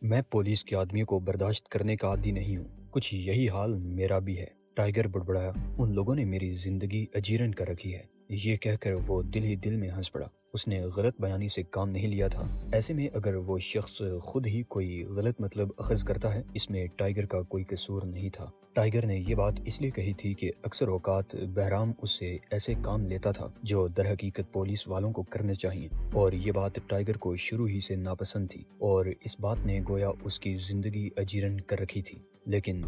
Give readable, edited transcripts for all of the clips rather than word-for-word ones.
میں پولیس کے آدمیوں کو برداشت کرنے کا عادی نہیں ہوں۔ کچھ یہی حال میرا بھی ہے، ٹائیگر بڑبڑایا۔ ان لوگوں نے میری زندگی اجیرن کر رکھی ہے۔ یہ کہہ کر وہ دل ہی دل میں ہنس پڑا۔ اس نے غلط بیانی سے کام نہیں لیا تھا۔ ایسے میں اگر وہ شخص خود ہی کوئی غلط مطلب اخذ کرتا ہے، اس میں ٹائیگر کا کوئی قصور نہیں تھا۔ ٹائیگر نے یہ بات اس لیے کہی تھی کہ اکثر اوقات بہرام اس سے ایسے کام لیتا تھا جو در حقیقت پولیس والوں کو کرنے چاہیے، اور یہ بات ٹائیگر کو شروع ہی سے ناپسند تھی، اور اس بات نے گویا اس کی زندگی اجیرن کر رکھی تھی۔ لیکن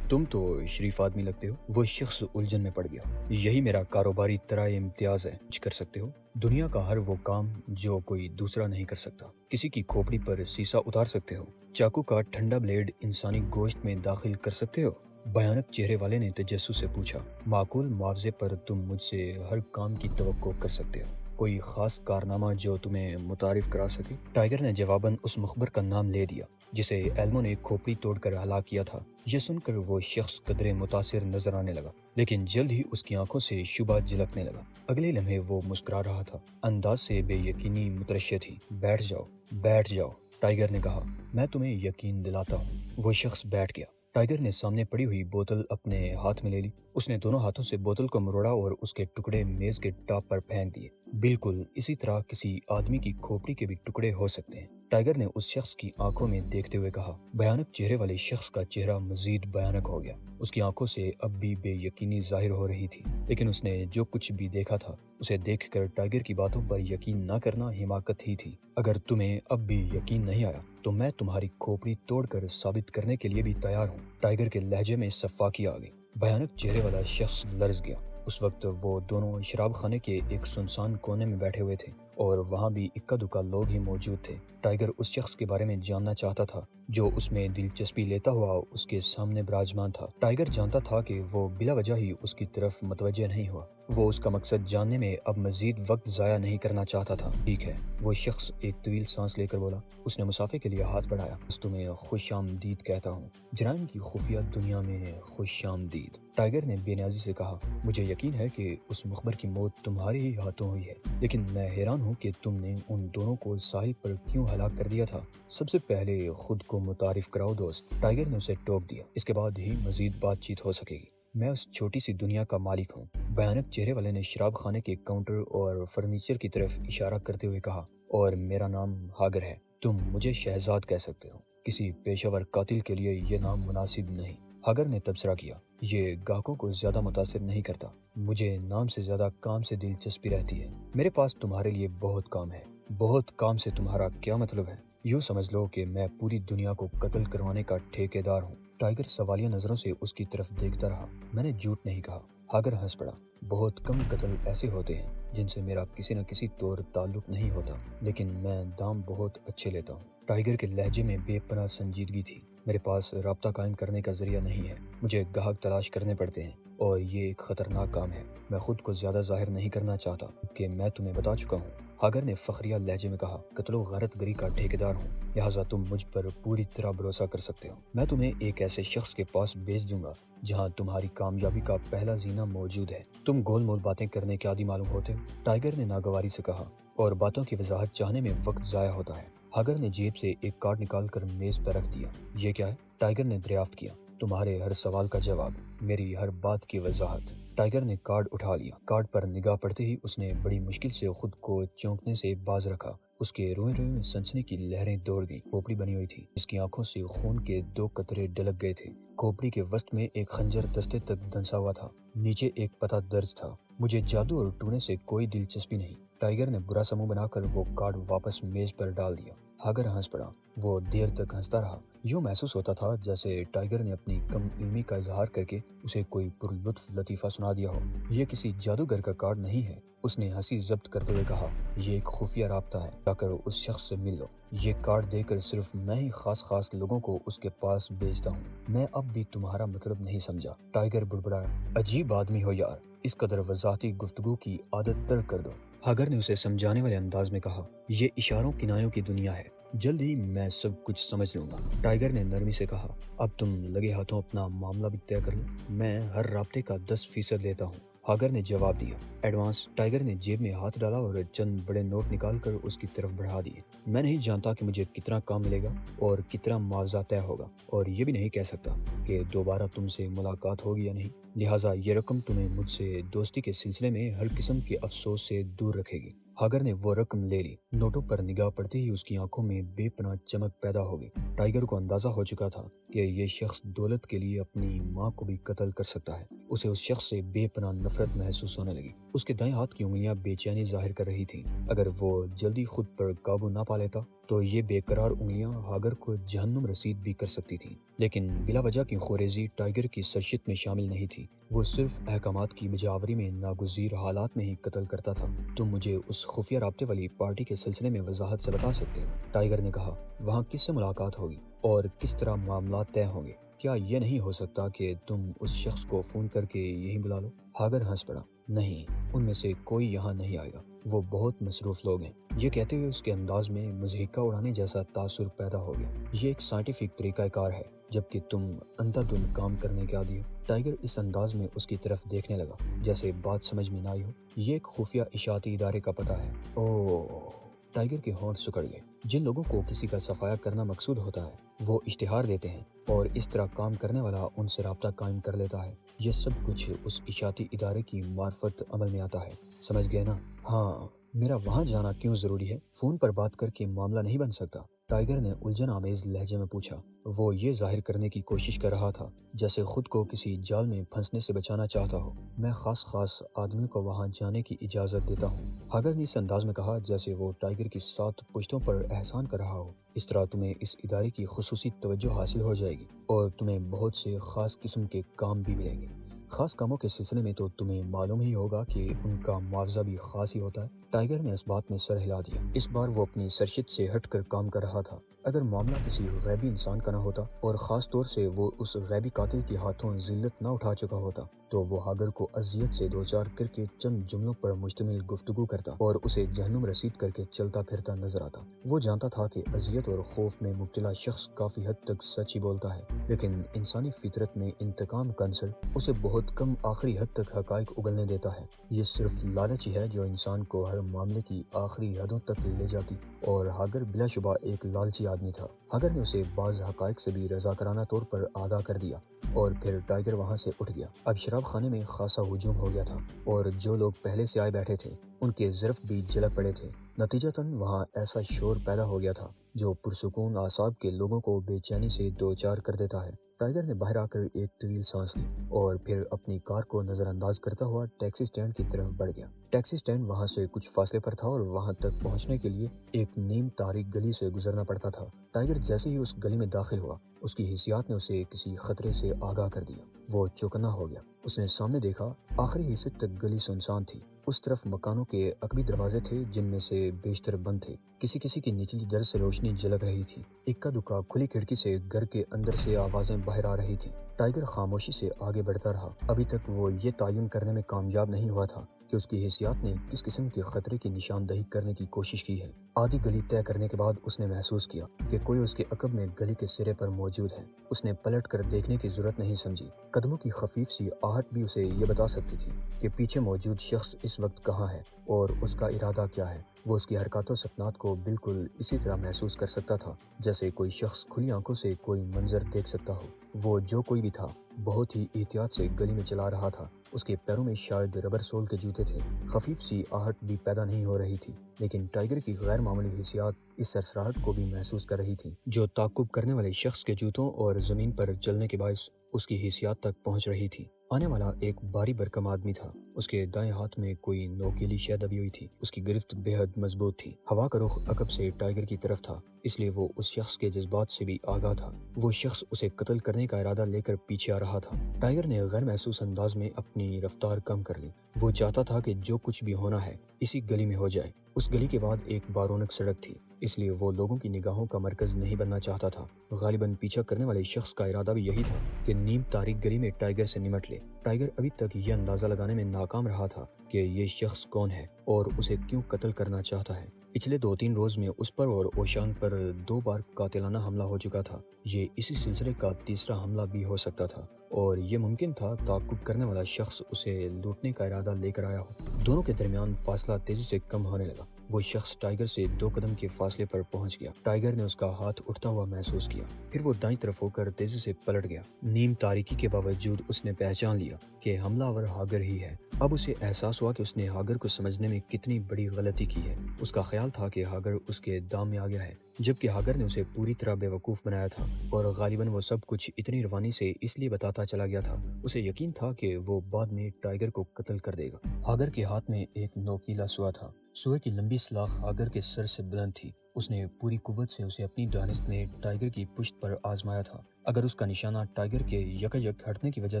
تم تو شریف آدمی لگتے ہو۔ وہ شخص الجھن میں پڑ گیا۔ یہی میرا کاروباری طرح امتیاز ہے، کچھ کر سکتے ہو؟ دنیا کا ہر وہ کام جو کوئی دوسرا نہیں کر سکتا۔ کسی کی کھوپڑی پر سیسا اتار سکتے ہو؟ چاقو کا ٹھنڈا بلیڈ انسانی گوشت میں داخل کر سکتے ہو؟ بھیانک چہرے والے نے تجسس سے پوچھا۔ معقول معاوضے پر تم مجھ سے ہر کام کی توقع کر سکتے ہو؟ کوئی خاص کارنامہ جو تمہیں متعارف کرا سکے؟ ٹائیگر نے جواباً اس مخبر کا نام لے دیا جسے ایلمو نے کھوپڑی توڑ کر ہلاک کیا تھا۔ یہ سن کر وہ شخص قدرے متاثر نظر آنے لگا، لیکن جلد ہی اس کی آنکھوں سے شبہ جھلکنے لگا۔ اگلے لمحے وہ مسکرا رہا تھا، انداز سے بے یقینی مترشح تھی۔ بیٹھ جاؤ، بیٹھ جاؤ، ٹائیگر نے کہا، میں تمہیں یقین دلاتا ہوں۔ وہ شخص بیٹھ گیا۔ ٹائیگر نے سامنے پڑی ہوئی بوتل اپنے ہاتھ میں لے لی۔ اس نے دونوں ہاتھوں سے بوتل کو مروڑا اور اس کے ٹکڑے میز کے ٹاپ پر پھینک دیے۔ بالکل اسی طرح کسی آدمی کی کھوپڑی کے بھی ٹکڑے ہو سکتے ہیں، ٹائیگر نے اس شخص کی آنکھوں میں دیکھتے ہوئے کہا۔ بھیانک چہرے والے شخص کا چہرہ مزید بھیانک ہو گیا۔ اس کی آنکھوں سے اب بھی بے یقینی ظاہر ہو رہی تھی، لیکن اس نے جو کچھ بھی دیکھا تھا اسے دیکھ کر ٹائیگر کی باتوں پر یقین نہ کرنا حماقت ہی تھی۔ اگر تمہیں اب بھی یقین نہیں آیا تو میں تمہاری کھوپڑی توڑ کر ثابت کرنے کے لیے بھی تیار ہوں۔ ٹائیگر کے لہجے میں صفاقی آ گئی۔ بھیانک چہرے والا شخص لرز گیا۔ اس وقت وہ دونوں شراب خانے کے ایک سنسان کونے میں بیٹھے ہوئے تھے، اور وہاں بھی اکا دکا لوگ ہی موجود تھے۔ ٹائیگر اس شخص کے بارے میں جاننا چاہتا تھا جو اس میں دلچسپی لیتا ہوا اس کے سامنے براجمان تھا۔ ٹائیگر جانتا تھا کہ وہ بلا وجہ ہی اس کی طرف متوجہ نہیں ہوا۔ وہ اس کا مقصد جاننے میں اب مزید وقت ضائع نہیں کرنا چاہتا تھا۔ ٹھیک ہے، وہ شخص ایک طویل سانس لے کر بولا۔ اس نے مسافے کے لیے ہاتھ بڑھایا۔ بس تمہیں خوش آمدید کہتا ہوں، جرائم کی خفیہ دنیا میں خوش آمدید، ٹائیگر نے بے نیازی سے کہا۔ مجھے یقین ہے کہ اس مخبر کی موت تمہارے ہی ہاتھوں ہوئی ہے، لیکن میں حیران ہوں کہ تم نے ان دونوں کو ساحل پر کیوں ہلاک کر دیا تھا؟ سب سے پہلے خود کو متعارف کراؤ دوست، ٹائیگر نے اسے ٹوک دیا۔ اس کے بعد ہی مزید بات چیت ہو سکے گی۔ میں اس چھوٹی سی دنیا کا مالک ہوں، بھیانک چہرے والے نے شراب خانے کے کاؤنٹر اور فرنیچر کی طرف اشارہ کرتے ہوئے کہا، اور میرا نام ہاگر ہے۔ تم مجھے شہزاد کہہ سکتے ہو، کسی پیشہ ور قاتل کے لیے یہ نام مناسب نہیں، ہاگر نے تبصرہ کیا۔ یہ گاہکوں کو زیادہ متاثر نہیں کرتا، مجھے نام سے زیادہ کام سے دلچسپی رہتی ہے۔ میرے پاس تمہارے لیے بہت کام ہے۔ بہت کام سے تمہارا کیا مطلب ہے؟ یوں سمجھ لو کہ میں پوری دنیا کو قتل کروانے کا ٹھیکیدار ہوں۔ ٹائیگر سوالیہ نظروں سے اس کی طرف دیکھتا رہا۔ میں نے جھوٹ نہیں کہا، ہاگر ہنس پڑا۔ بہت کم قتل ایسے ہوتے ہیں جن سے میرا کسی نہ کسی طور تعلق نہیں ہوتا، لیکن میں دام بہت اچھے لیتا ہوں۔ ٹائیگر کے لہجے میں بے پناہ سنجیدگی تھی۔ میرے پاس رابطہ قائم کرنے کا ذریعہ نہیں ہے، مجھے گاہک تلاش کرنے پڑتے ہیں، اور یہ ایک خطرناک کام ہے۔ میں خود کو زیادہ ظاہر نہیں کرنا چاہتا کہ میں تمہیں بتا چکا ہوں، ہاگر نے فخریہ لہجے میں کہا۔ قتل و غارت گری کا ٹھیکیدار ہوں، لہٰذا تم مجھ پر پوری طرح بھروسہ کر سکتے ہو۔ میں تمہیں ایک ایسے شخص کے پاس بھیج دوں گا جہاں تمہاری کامیابی کا پہلا زینہ موجود ہے۔ تم گول مول باتیں کرنے کے عادی معلوم ہوتے ہو، ٹائیگر نے ناگواری سے کہا، اور باتوں کی وضاحت چاہنے میں وقت ضائع ہوتا ہے۔ ہاگر نے جیب سے ایک کارڈ نکال کر میز پر رکھ دیا۔ یہ کیا ہے؟ ٹائیگر نے دریافت کیا۔ تمہارے ہر سوال کا جواب، میری ہر بات کی وضاحت۔ ٹائیگر نے کارڈ اٹھا لیا۔ کارڈ پر نگاہ پڑتے ہی اس نے بڑی مشکل سے خود کو چونکنے سے باز رکھا۔ اس کے روئیں روئیں میں سنسنی کی لہریں دوڑ گئیں۔ کھوپڑی بنی ہوئی تھی، اس کی آنکھوں سے خون کے 2 قطرے ڈلک گئے تھے۔ کھوپڑی کے وسط میں ایک خنجر دستے تک دھنسا ہوا تھا، نیچے ایک پتہ درج تھا۔ مجھے جادو اور ٹونے سے کوئی دلچسپی نہیں، ٹائیگر نے برا سا منہ بنا کر وہ کارڈ واپس میز پر ڈال دیا۔ ہاگر ہنس پڑا۔ وہ دیر تک ہنستا رہا۔ یوں محسوس ہوتا تھا جیسے ٹائیگر نے اپنی کم علمی کا اظہار کر کے اسے کوئی پر لطف لطیفہ سنا دیا ہو۔ یہ کسی جادوگر کا کارڈ نہیں ہے، اس نے ہنسی ضبط کرتے ہوئے کہا۔ یہ ایک خفیہ رابطہ ہے، جا کر اس شخص سے مل لو۔ یہ کارڈ دے کر صرف میں ہی خاص لوگوں کو اس کے پاس بھیجتا ہوں۔ میں اب بھی تمہارا مطلب نہیں سمجھا، ٹائیگر بڑبڑایا۔ عجیب آدمی ہو یار، اس قدر وضاحتی گفتگو کی عادت ترک کر دو، ہاگر نے اسے سمجھانے والے انداز میں کہا۔ یہ اشاروں کنایوں کی دنیا ہے، جلد ہی میں سب کچھ سمجھ لوں گا، ٹائیگر نے نرمی سے کہا۔ اب تم لگے ہاتھوں اپنا معاملہ بھی طے کر لو، میں ہر رابطے کا 10% لیتا ہوں۔ ہاگر نے جواب دیا۔ ایڈوانس۔ ٹائیگر نے جیب میں ہاتھ ڈالا اور چند بڑے نوٹ نکال کر اس کی طرف بڑھا دیے۔ میں نہیں جانتا کہ مجھے کتنا کام ملے گا اور کتنا معاوضہ طے ہوگا، اور یہ بھی نہیں کہہ سکتا کہ دوبارہ تم سے ملاقات ہوگی یا نہیں، لہٰذا یہ رقم تمہیں مجھ سے دوستی کے سلسلے میں ہر قسم کے افسوس سے دور رکھے گی۔ ہاگر نے وہ رقم لے لی۔ نوٹوں پر نگاہ پڑتے ہی اس کی آنکھوں میں بے پناہ چمک پیدا ہو گئی۔ ٹائیگر کو اندازہ ہو چکا تھا کہ یہ شخص دولت کے لیے اپنی ماں کو بھی قتل کر سکتا ہے۔ اسے اس شخص سے بے پناہ نفرت محسوس ہونے لگی۔ اس کے دائیں ہاتھ کی انگلیاں بے چینی ظاہر کر رہی تھیں۔ اگر وہ جلدی خود پر قابو نہ پا لیتا تو یہ بے قرار انگلیاں ہاگر کو جہنم رسید بھی کر سکتی تھیں، لیکن بلا وجہ کی خوریزی ٹائیگر کی سرشت میں شامل نہیں تھی۔ وہ صرف احکامات کی بجاوری میں ناگزیر حالات میں ہی قتل کرتا تھا۔ تم مجھے اس خفیہ رابطے والی پارٹی کے سلسلے میں وضاحت سے بتا سکتے ہو؟ ٹائیگر نے کہا۔ وہاں کس سے ملاقات ہوگی اور کس طرح معاملات طے ہوں گے؟ کیا یہ نہیں ہو سکتا کہ تم اس شخص کو فون کر کے یہیں بلا لو؟ ہاگر ہنس پڑا۔ نہیں، ان میں سے کوئی یہاں نہیں آئے گا، وہ بہت مصروف لوگ ہیں۔ یہ کہتے ہوئے اس کے انداز میں مضحکہ اڑانے جیسا تاثر پیدا ہو گیا۔ یہ ایک سائنٹیفک طریقہ کار ہے، جبکہ تم اندھا دھند کام کرنے کے عادی ہو۔ ٹائیگر اس انداز میں اس کی طرف دیکھنے لگا جیسے بات سمجھ میں نہ آئی ہو۔ یہ ایک خفیہ اشاعتی ادارے کا پتہ ہے۔ اوہ! ٹائیگر کے ہونٹ سکڑ گئے۔ جن لوگوں کو کسی کا صفایا کرنا مقصود ہوتا ہے وہ اشتہار دیتے ہیں اور اس طرح کام کرنے والا ان سے رابطہ قائم کر لیتا ہے۔ یہ سب کچھ اس اشاعتی ادارے کی معرفت عمل میں آتا ہے، سمجھ گئے نا؟ ہاں، میرا وہاں جانا کیوں ضروری ہے؟ فون پر بات کر کے معاملہ نہیں بن سکتا؟ ٹائیگر نے الجھن آمیز لہجے میں پوچھا۔ وہ یہ ظاہر کرنے کی کوشش کر رہا تھا جیسے خود کو کسی جال میں پھنسنے سے بچانا چاہتا ہو۔ میں خاص آدمیوں کو وہاں جانے کی اجازت دیتا ہوں، ہاگر نے اس انداز میں کہا جیسے وہ ٹائیگر کی 7 پشتوں پر احسان کر رہا ہو۔ اس طرح تمہیں اس ادارے کی خصوصی توجہ حاصل ہو جائے گی اور تمہیں بہت سے خاص قسم کے کام بھی ملیں گے۔ خاص کاموں کے سلسلے میں تو تمہیں معلوم ہی ہوگا کہ ان کا معاوضہ بھی خاص ہی ہوتا ہے۔ ٹائیگر نے اس بات میں سر ہلا دیا۔ اس بار وہ اپنی سرشت سے ہٹ کر کام کر رہا تھا۔ اگر معاملہ کسی غیبی انسان کا نہ ہوتا اور خاص طور سے وہ اس غیبی قاتل کے ہاتھوں ذلت نہ اٹھا چکا ہوتا تو وہ ہاگر کو اذیت سے دوچار کر کے چند جملوں پر مشتمل گفتگو کرتا اور اسے جہنم رسید کر کے چلتا پھرتا نظر آتا۔ وہ جانتا تھا کہ اذیت اور خوف میں مبتلا شخص کافی حد تک سچ ہی بولتا ہے، لیکن انسانی فطرت میں انتقام کا عنصر اسے بہت کم آخری حد تک حقائق اگلنے دیتا ہے۔ یہ صرف لالچ ہی ہے جو انسان کو ہر معاملے کی آخری حدوں تک لے جاتی، اور ہاگر بلا شبہ ایک لالچی آدمی تھا۔ ہاگر نے اسے بعض حقائق سے بھی رضاکارانہ طور پر آگاہ کر دیا اور پھر ٹائیگر وہاں سے اٹھ گیا۔ اب شراب خانے میں خاصا ہجوم ہو گیا تھا اور جو لوگ پہلے سے آئے بیٹھے تھے ان کے ظرف بھی جلک پڑے تھے۔ نتیجتاً وہاں ایسا شور پیدا ہو گیا تھا جو پرسکون اعصاب کے لوگوں کو بے چینی سے دوچار کر دیتا ہے۔ ٹائیگر نے باہر آ کر ایک طویل سانس لی اور پھر اپنی کار کو نظر انداز کرتا ہوا ٹیکسی اسٹینڈ کی طرف بڑھ گیا۔ ٹیکسی اسٹینڈ وہاں سے کچھ فاصلے پر تھا اور وہاں تک پہنچنے کے لیے ایک نیم تاریک گلی سے گزرنا پڑتا تھا۔ ٹائیگر جیسے ہی اس گلی میں داخل ہوا اس کی حسیات نے اسے کسی خطرے سے آگاہ کر دیا۔ وہ چوکنا ہو گیا۔ اس نے سامنے دیکھا، آخری حصے تک گلی سنسان تھی۔ اس طرف مکانوں کے عقبی دروازے تھے جن میں سے بیشتر بند تھے۔ کسی کی نچلی درب سے روشنی جھلک رہی تھی۔ اکا دکا کھلی کھڑکی سے گھر کے اندر سے آوازیں باہر آ رہی تھیں۔ ٹائیگر خاموشی سے آگے بڑھتا رہا۔ ابھی تک وہ یہ تعین کرنے میں کامیاب نہیں ہوا تھا کہ اس کی حسیات نے کس قسم کے خطرے کی نشاندہی کرنے کی کوشش کی ہے۔ آدھی گلی طے کرنے کے بعد اس نے محسوس کیا کہ کوئی اس کے عقب میں گلی کے سرے پر موجود ہے۔ اس نے پلٹ کر دیکھنے کی ضرورت نہیں سمجھی۔ قدموں کی خفیف سی آہٹ بھی اسے یہ بتا سکتی تھی کہ پیچھے موجود شخص اس وقت کہاں ہے اور اس کا ارادہ کیا ہے۔ وہ اس کی حرکات و سکنات کو بالکل اسی طرح محسوس کر سکتا تھا جیسے کوئی شخص کھلی آنکھوں سے کوئی منظر دیکھ سکتا ہو۔ وہ جو کوئی بھی تھا بہت ہی احتیاط سے گلی میں چلا رہا تھا۔ اس کے پیروں میں شاید ربر سول کے جوتے تھے۔ خفیف سی آہٹ بھی پیدا نہیں ہو رہی تھی، لیکن ٹائیگر کی غیر معمولی حسیات اس سرسراہٹ کو بھی محسوس کر رہی تھی جو تعقب کرنے والے شخص کے جوتوں اور زمین پر چلنے کے باعث اس کی حسیات تک پہنچ رہی تھی۔ آنے والا ایک بھاری بھرکم آدمی تھا۔ اس کے دائیں ہاتھ میں کوئی نوکیلی شے دبی ہوئی تھی۔ اس کی گرفت بے حد مضبوط تھی۔ ہوا کا رخ عقب سے ٹائیگر کی طرف تھا، اس لیے وہ اس شخص کے جذبات سے بھی آگاہ تھا۔ وہ شخص اسے قتل کرنے کا ارادہ لے کر پیچھے آ رہا تھا۔ ٹائیگر نے غیر محسوس انداز میں اپنی رفتار کم کر لی۔ وہ چاہتا تھا کہ جو کچھ بھی ہونا ہے اسی گلی میں ہو جائے۔ اس گلی کے بعد ایک بارونق سڑک تھی، اس لیے وہ لوگوں کی نگاہوں کا مرکز نہیں بننا چاہتا تھا۔ غالباً پیچھا کرنے والے شخص کا ارادہ بھی یہی تھا کہ نیم تاریک گلی میں ٹائیگر سے نمٹ لے۔ ٹائیگر ابھی تک یہ اندازہ لگانے میں ناکام رہا تھا کہ یہ شخص کون ہے اور اسے کیوں قتل کرنا چاہتا ہے۔ پچھلے 2-3 روز میں اس پر اور اوشان پر 2 بار قاتلانہ حملہ ہو چکا تھا۔ یہ اسی سلسلے کا تیسرا حملہ بھی ہو سکتا تھا۔ اور یہ ممکن تھا تعاقب کرنے والا شخص اسے لوٹنے کا ارادہ لے کر آیا ہو۔ دونوں کے درمیان فاصلہ تیزی سے کم ہونے لگا۔ وہ شخص ٹائیگر سے 2 قدم کے فاصلے پر پہنچ گیا۔ ٹائیگر نے اس کا ہاتھ اٹھتا ہوا محسوس کیا، پھر وہ دائیں طرف ہو کر تیزی سے پلٹ گیا۔ نیم تاریکی کے باوجود اس نے پہچان لیا کہ حملہ آور ہاگر ہی ہے۔ اب اسے احساس ہوا کہ اس نے ہاگر کو سمجھنے میں کتنی بڑی غلطی کی ہے۔ اس کا خیال تھا کہ ہاگر اس کے دام میں آ گیا ہے، جبکہ ہاگر نے اسے پوری طرح بے وقوف بنایا تھا، اور غالباً وہ سب کچھ اتنی روانی سے اس لیے بتاتا چلا گیا تھا۔ اسے یقین تھا کہ وہ بعد میں ٹائیگر کو قتل کر دے گا۔ ہاگر کے ہاتھ میں ایک نوکیلا سوا تھا۔ سوئے کی لمبی سلاخ ہاگر کے سر سے بلند تھی۔ اس نے پوری قوت سے اسے اپنی دانست میں ٹائیگر کی پشت پر آزمایا تھا۔ اگر اس کا نشانہ ٹائیگر کے یکایک ہٹنے کی وجہ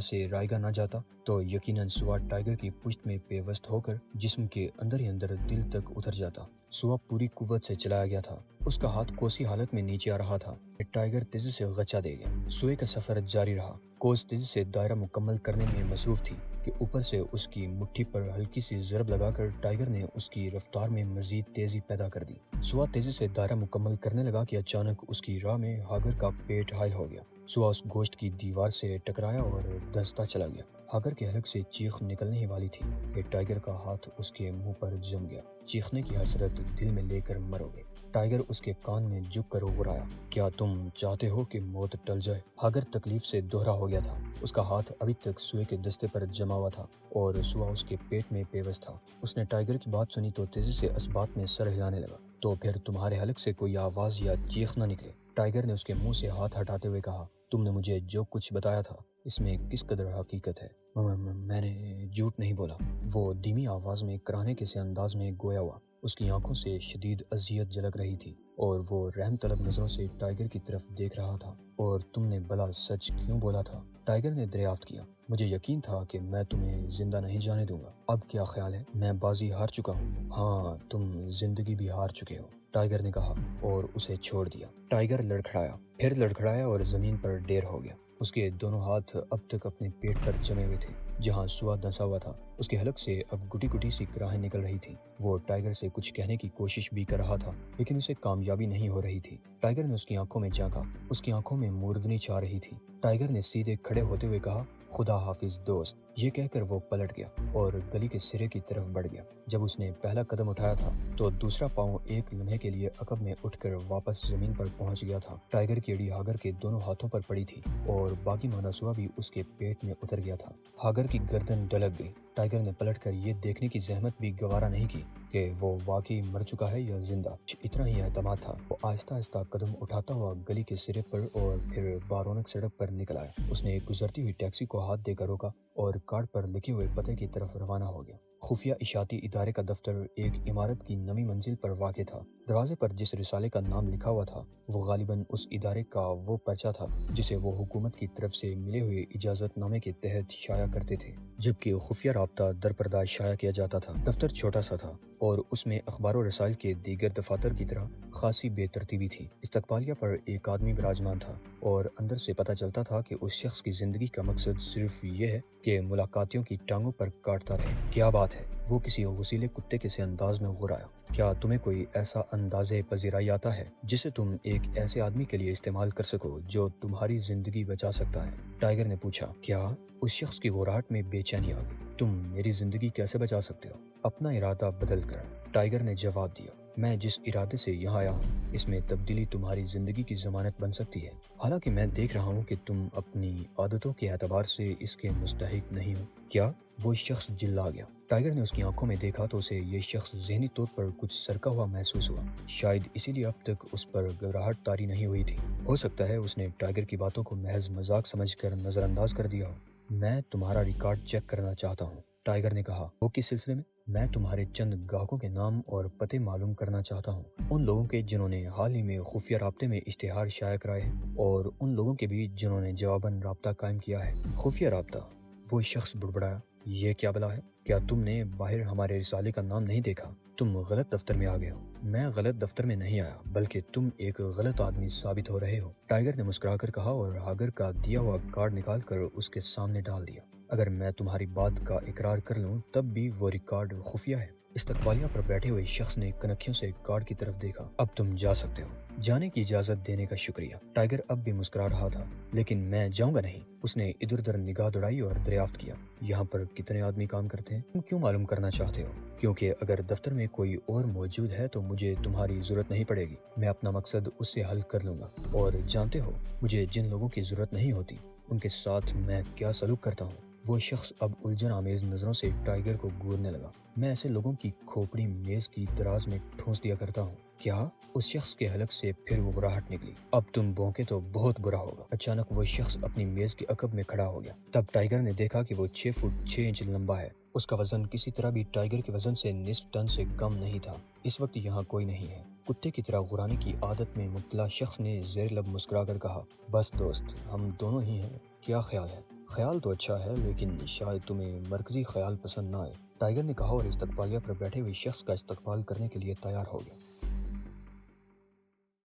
سے رائگاں نہ جاتا تو یقیناً سوا ٹائیگر کی پشت میں پیوست ہو کر جسم کے اندر ہی اندر دل تک اتر جاتا۔ سوا پوری قوت سے چلایا گیا تھا۔ اس کا ہاتھ کوسی حالت میں نیچے آ رہا تھا۔ ٹائیگر تیزی سے غچا دے گیا۔ سوئے کا سفر جاری رہا۔ کوس تیزی سے دائرہ مکمل کرنے میں مصروف تھی کہ اوپر سے اس کی مٹھی پر ہلکی سی ضرب لگا کر ٹائیگر نے اس کی رفتار میں مزید تیزی پیدا کر دی۔ سوا تیزی سے دائرہ مکمل کرنے لگا کہ اچانک اس کی راہ میں ہاگر کا پیٹ حائل ہو گیا۔ سوا اس گوشت کی دیوار سے ٹکرایا اور دھنستا چلا گیا۔ ہاگر کے حلق سے چیخ نکلنے ہی والی تھی کہ ٹائیگر کا ہاتھ اس کے منہ پر جم گیا۔ چیخنے کی حسرت دل میں لے کر مرو گے۔ ٹائیگر اس کے کان میں جھک کر غرایا، کیا تم چاہتے ہو کہ موت ٹل جائے؟ ہاگر تکلیف سے دوہرا ہو گیا تھا۔ اس کا ہاتھ ابھی تک سوئے کے دستے پر جما ہوا تھا اور سوا اس کے پیٹ میں پیوست تھا۔ اس نے ٹائیگر کی بات سنی تو تیزی سے اسبات میں سر ہلانے لگا۔ تو پھر تمہارے حلق سے کوئی آواز یا چیخ نہ نکلے؟ ٹائیگر نے اس کے منہ سے ہاتھ ہٹاتے ہوئے کہا، تم نے مجھے جو کچھ بتایا تھا اس میں کس قدر حقیقت ہے؟ میں نے جھوٹ نہیں بولا۔ وہ دھیمی آواز میں کراہنے کے سے انداز میں گویا ہوا۔ اس کی آنکھوں سے شدید اذیت جھلک رہی تھی اور وہ رحم طلب نظروں سے ٹائیگر کی طرف دیکھ رہا تھا۔ اور تم نے بھلا سچ کیوں بولا تھا؟ ٹائیگر نے دریافت کیا۔ مجھے یقین تھا کہ میں تمہیں زندہ نہیں جانے دوں گا۔ اب کیا خیال ہے؟ میں بازی ہار چکا ہوں۔ ہاں، تم زندگی بھی ہار چکے ہو، ٹائیگر نے کہا اور اسے چھوڑ دیا۔ ٹائیگر لڑکھڑایا، پھر لڑکھڑایا اور زمین پر ڈھیر ہو گیا۔ اس کے دونوں ہاتھ اب تک اپنے پیٹ پر جمے ہوئے تھے جہاں سوا دھنسا ہوا تھا۔ اس کے حلق سے اب گٹی گٹی سی کراہیں نکل رہی تھی۔ وہ ٹائیگر سے کچھ کہنے کی کوشش بھی کر رہا تھا لیکن اسے کامیابی نہیں ہو رہی تھی۔ ٹائیگر نے اس کی آنکھوں میں جھانکا۔ اس کی آنکھوں میں موردنی چھا رہی تھی۔ ٹائیگر نے سیدھے کھڑے ہوتے ہوئے کہا، خدا حافظ دوست۔ یہ کہہ کر وہ پلٹ گیا اور گلی کے سرے کی طرف بڑھ گیا۔ جب اس نے پہلا قدم اٹھایا تھا تو دوسرا پاؤں ایک لمحے کے لیے عقب میں اٹھ کر واپس زمین پر پہنچ گیا تھا۔ ٹائیگر کی اڑی ہاگر کے دونوں ہاتھوں پر پڑی تھی اور باقی مانا سوا بھی اس کے پیٹ میں اتر گیا تھا۔ ہاگر کی گردن ڈھلک گئی۔ ٹائیگر نے پلٹ کر یہ دیکھنے کی زحمت بھی گوارا نہیں کی کہ وہ واقعی مر چکا ہے یا زندہ۔ اتنا ہی اعتماد تھا۔ وہ آہستہ آہستہ قدم اٹھاتا ہوا گلی کے سرے پر اور پھر بارونق سڑک پر نکل آیا۔ اس نے ایک گزرتی ہوئی ٹیکسی کو ہاتھ دے کر روکا اور کارڈ پر لکھے ہوئے پتے کی طرف روانہ ہو گیا۔ خفیہ اشاعتی ادارے کا دفتر ایک عمارت کی نویں منزل پر واقع تھا۔ دروازے پر جس رسالے کا نام لکھا ہوا تھا وہ غالباً اس ادارے کا وہ پرچہ تھا جسے وہ حکومت کی طرف سے ملے ہوئے اجازت نامے کے تحت شائع کرتے تھے، جبکہ خفیہ رابطہ درپردہ شائع کیا جاتا تھا۔ دفتر چھوٹا سا تھا اور اس میں اخبار و رسائل کے دیگر دفاتر کی طرح خاصی بے ترتیبی تھی۔ استقبالیہ پر ایک آدمی براجمان تھا اور اندر سے پتہ چلتا تھا کہ اس شخص کی زندگی کا مقصد صرف یہ ہے کہ ملاقاتیوں کی ٹانگوں پر کاٹتا رہے۔ کیا بات ہے؟ وہ کسی غسیلے کتے کے سے انداز میں غرایا۔ کیا تمہیں کوئی ایسا انداز پذیرائی آتا ہے جسے تم ایک ایسے آدمی کے لیے استعمال کر سکو جو تمہاری زندگی بچا سکتا ہے؟ ٹائیگر نے پوچھا۔ کیا؟ اس شخص کی غراہٹ میں بے چینی آ گئی۔ تم میری زندگی کیسے بچا سکتے ہو؟ اپنا ارادہ بدل کر، ٹائیگر نے جواب دیا۔ میں جس ارادے سے یہاں آیا ہوں اس میں تبدیلی تمہاری زندگی کی ضمانت بن سکتی ہے، حالانکہ میں دیکھ رہا ہوں کہ تم اپنی عادتوں کے اعتبار سے اس کے مستحق نہیں ہو۔ کیا؟ وہ شخص جلا گیا۔ ٹائیگر نے اس کی آنکھوں میں دیکھا تو اسے یہ شخص ذہنی طور پر کچھ سرکا ہوا محسوس ہوا۔ شاید اسی لیے اب تک اس پر گھبراہٹ طاری نہیں ہوئی تھی۔ ہو سکتا ہے اس نے ٹائیگر کی باتوں کو محض مذاق سمجھ کر نظر انداز کر دیا ہو۔ میں تمہارا ریکارڈ چیک کرنا چاہتا ہوں، ٹائیگر نے کہا۔ وہ کس سلسلے میں؟ میں تمہارے چند گاہکوں کے نام اور پتے معلوم کرنا چاہتا ہوں، ان لوگوں کے جنہوں نے حال ہی میں خفیہ رابطے میں اشتہار شائع کرائے ہیں اور ان لوگوں کے بھی جنہوں نے جواباً رابطہ قائم کیا ہے۔ خفیہ رابطہ؟ وہ شخص بڑبڑایا۔ یہ کیا بلا ہے؟ کیا تم نے باہر ہمارے رسالے کا نام نہیں دیکھا؟ تم غلط دفتر میں آ گئے ہو۔ میں غلط دفتر میں نہیں آیا بلکہ تم ایک غلط آدمی ثابت ہو رہے ہو، ٹائیگر نے مسکرا کر کہا اور ہاگر کا دیا ہوا کارڈ نکال کر اس کے سامنے ڈال دیا۔ اگر میں تمہاری بات کا اقرار کر لوں تب بھی وہ ریکارڈ خفیہ ہے۔ استقبالیہ پر بیٹھے ہوئے شخص نے کنکھیوں سے گارڈ کی طرف دیکھا۔ اب تم جا سکتے ہو۔ جانے کی اجازت دینے کا شکریہ۔ ٹائیگر اب بھی مسکرا رہا تھا۔ لیکن میں جاؤں گا نہیں۔ اس نے ادھر ادھر نگاہ دوڑائی اور دریافت کیا، یہاں پر کتنے آدمی کام کرتے ہیں؟ تم کیوں معلوم کرنا چاہتے ہو؟ کیونکہ اگر دفتر میں کوئی اور موجود ہے تو مجھے تمہاری ضرورت نہیں پڑے گی۔ میں اپنا مقصد اس سے حل کر لوں گا، اور جانتے ہو مجھے جن لوگوں کی ضرورت نہیں ہوتی ان کے ساتھ میں کیا سلوک کرتا ہوں۔ وہ شخص اب الجھن آمیز نظروں سے ٹائیگر کو گورنے لگا۔ میں ایسے لوگوں کی کھوپڑی میز کی دراز میں ٹھونس دیا کرتا ہوں۔ کیا؟ اس شخص کے حلق سے پھر غراہٹ نکلی۔ اب تم بونکے تو بہت برا ہوگا۔ اچانک وہ شخص اپنی میز کے عقب میں کھڑا ہو گیا۔ تب ٹائیگر نے دیکھا کہ وہ 6 فٹ 6 انچ لمبا ہے۔ اس کا وزن کسی طرح بھی ٹائیگر کے وزن سے نصف ٹن سے کم نہیں تھا۔ اس وقت یہاں کوئی نہیں ہے۔ کتے کی طرح غرانے کی عادت میں مبتلا شخص نے زیر لب مسکرا کر کہا، بس دوست، ہم دونوں ہی ہیں۔ کیا خیال ہے؟ خیال تو اچھا ہے، لیکن شاید تمہیں مرکزی خیال پسند نہ آئے، ٹائیگر نے کہا، اور استقبالیہ پر بیٹھے ہوئے شخص کا استقبال کرنے کے لیے تیار ہو گیا۔